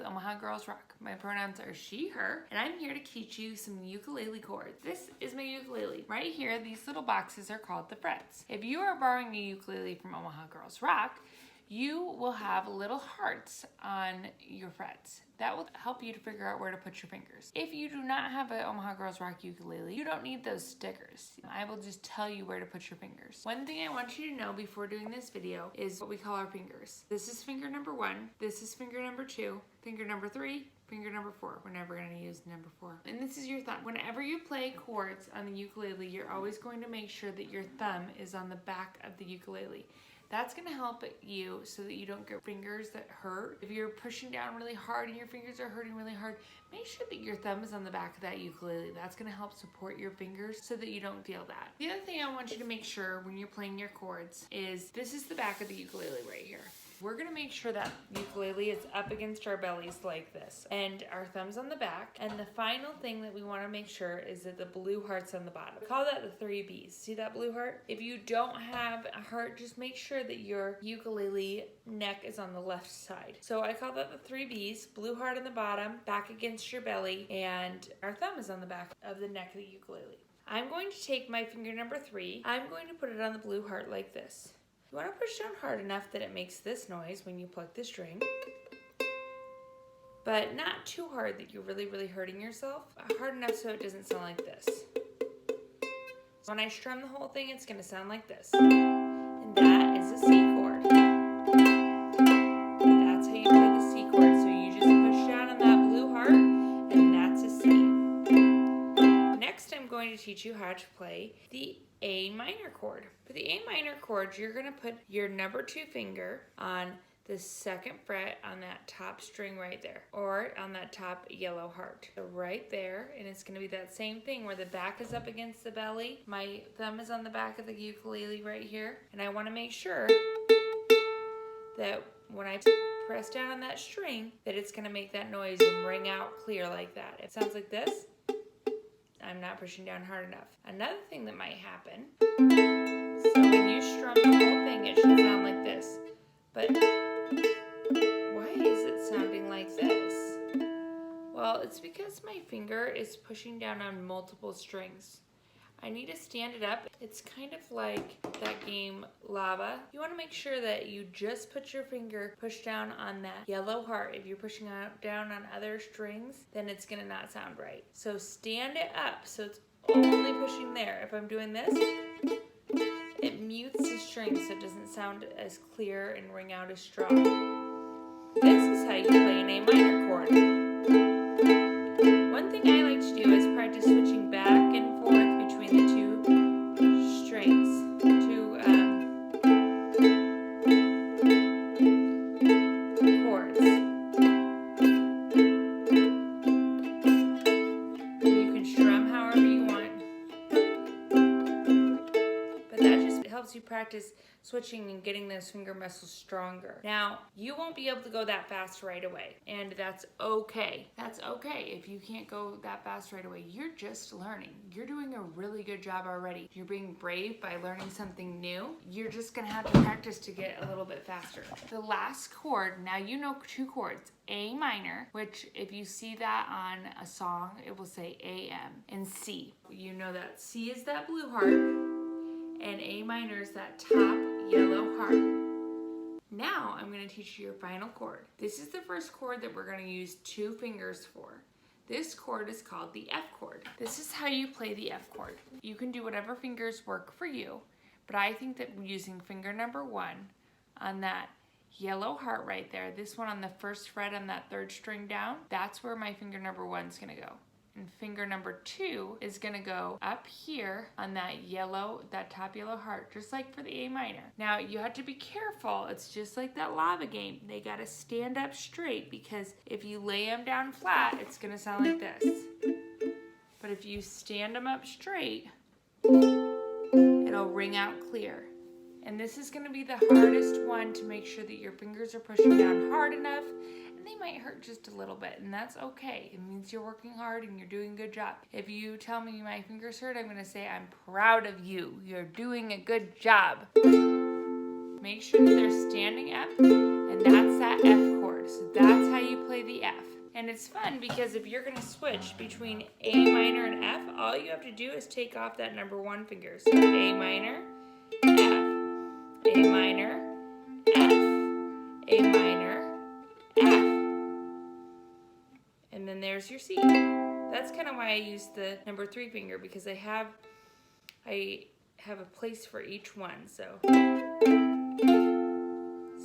Omaha Girls Rock. My pronouns are she, her, and I'm here to teach you some ukulele chords. This is my ukulele. Right here, these little boxes are called the frets. If you are borrowing a ukulele from Omaha Girls Rock, you will have little hearts on your frets. That will help you to figure out where to put your fingers. If you do not have an Omaha Girls Rock ukulele, you don't need those stickers. I will just tell you where to put your fingers. One thing I want you to know before doing this video is what we call our fingers. This is finger number 1, this is finger number 2, finger number 3, finger number 4. We're never going to use number 4. And this is your thumb. Whenever you play chords on the ukulele, you're always going to make sure that your thumb is on the back of the ukulele. That's going to help you so that you don't get fingers that hurt. If you're pushing down really hard and your fingers are hurting really hard, make sure that your thumb is on the back of that ukulele. That's going to help support your fingers so that you don't feel that. The other thing I want you to make sure when you're playing your chords is this is the back of the ukulele right here. We're going to make sure that ukulele is up against our bellies like this and our thumbs on the back. And the final thing that we want to make sure is that the blue heart's on the bottom. We call that the 3 B's. See that blue heart? If you don't have a heart, just make sure that your ukulele neck is on the left side. So I call that the 3 B's, blue heart on the bottom, back against your belly, and our thumb is on the back of the neck of the ukulele. I'm going to take my finger number 3. I'm going to put it on the blue heart like this. You want to push down hard enough that it makes this noise when you pluck the string, but not too hard that you're really hurting yourself. Hard enough so it doesn't sound like this. So when I strum the whole thing, it's going to sound like this. And that is a C chord. That's how you play the C chord. So you just push down on that blue heart, and that's a C. Next, I'm going to teach you how to play the A minor chord. For the A minor chord, you're going to put your number 2 finger on the 2nd fret on that top string right there, or on that top yellow heart. So right there, and it's going to be that same thing where the back is up against the belly. My thumb is on the back of the ukulele right here, and I want to make sure that when I press down on that string, that it's going to make that noise and ring out clear like that. It sounds like this. I'm not pushing down hard enough. Another thing that might happen, so when you strum the whole thing, it should sound like this. But why is it sounding like this? Well, it's because my finger is pushing down on multiple strings. I need to stand it up. It's kind of like that game Lava. You want to make sure that you just put your finger push down on that yellow heart. If you're pushing down on other strings, then it's going to not sound right. So stand it up so it's only pushing there. If I'm doing this, it mutes the string so it doesn't sound as clear and ring out as strong. This is how you play an A minor chord. One thing I like to do is practice switching back and forth between the 2 strings, 2 chords. You can strum however you want, but that just helps you practice switching and getting those finger muscles stronger. Now, you won't be able to go that fast right away, and that's okay. That's okay if you can't go that fast right away. You're just learning. You're doing a really good job already. You're being brave by learning something new. You're just gonna have to practice to get a little bit faster. The last chord, now you know 2 chords, A minor, which if you see that on a song, it will say AM, and C. You know that C is that blue heart, and A minor is that top yellow heart. Now I'm going to teach you your final chord. This is the first chord that we're going to use 2 fingers for. This chord is called the F chord. This is how you play the F chord. You can do whatever fingers work for you, but I think that using finger number 1 on that yellow heart right there, this one on the 1st fret on that 3rd string down, that's where my finger number 1 is going to go. And finger number 2 is going to go up here on that yellow, that top yellow heart, just like for the A minor. Now, you have to be careful. It's just like that lava game. They got to stand up straight, because if you lay them down flat, it's going to sound like this. But if you stand them up straight, it'll ring out clear. And this is going to be the hardest one to make sure that your fingers are pushing down hard enough. And they might hurt just a little bit, and that's okay. It means you're working hard and you're doing a good job. If you tell me my fingers hurt, I'm going to say I'm proud of you. You're doing a good job. Make sure that they're standing up, and that's that F chord. So that's how you play the F. And it's fun because if you're gonna switch between A minor and F, all you have to do is take off that number 1 finger. So A minor, F, A minor, F, A minor, F. And then there's your C. That's kind of why I use the number 3 finger, because I have a place for each one. So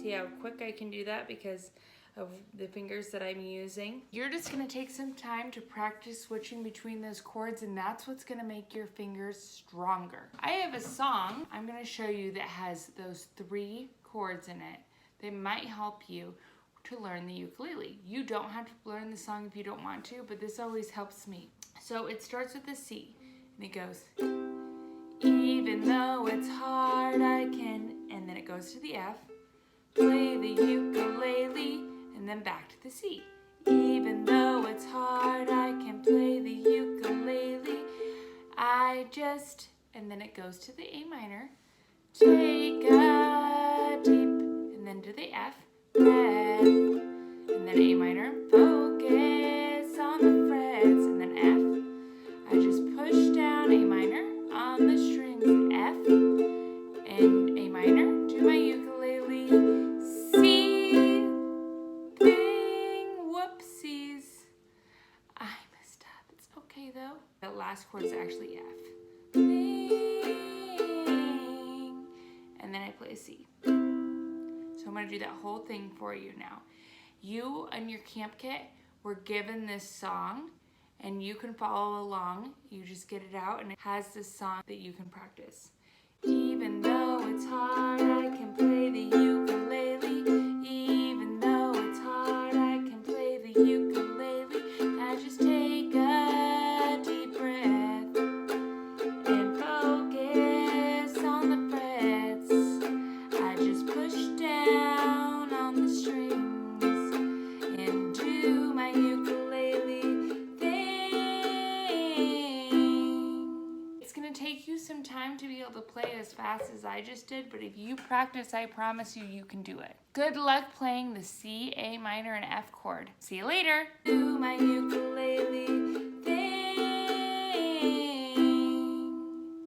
see how quick I can do that because of the fingers that I'm using. You're just gonna take some time to practice switching between those chords, and that's what's gonna make your fingers stronger. I have a song I'm gonna show you that has those 3 chords in it that might help you to learn the ukulele. You don't have to learn the song if you don't want to, but this always helps me. So it starts with a C, and it goes, even though it's hard I can, and then it goes to the F, play the ukulele, and then back to the C. Even though it's hard, I can play the ukulele. I just, and then it goes to the A minor. Take a deep, and then to the F, breath, and then A minor. Focus on the frets, and then F. I just push down A minor on the strings, F, and A minor to my ukulele. C, thing, whoopsies. I messed up. It's okay though. That last chord is actually F. Thing, and then I play a C. So I'm gonna do that whole thing for you now. You and your camp kit were given this song, and you can follow along. You just get it out, and it has this song that you can practice. Even though it's hard, I can play the ukulele. Even though it's hard, I can play the ukulele. I just take a deep breath and focus on the frets. I just push down on the strings and do my ukulele thing. It's gonna take you some time to be able to play as fast as I just did, but if you practice, I promise you, you can do it. Good luck playing the C, A minor, and F chord. See you later. Do my ukulele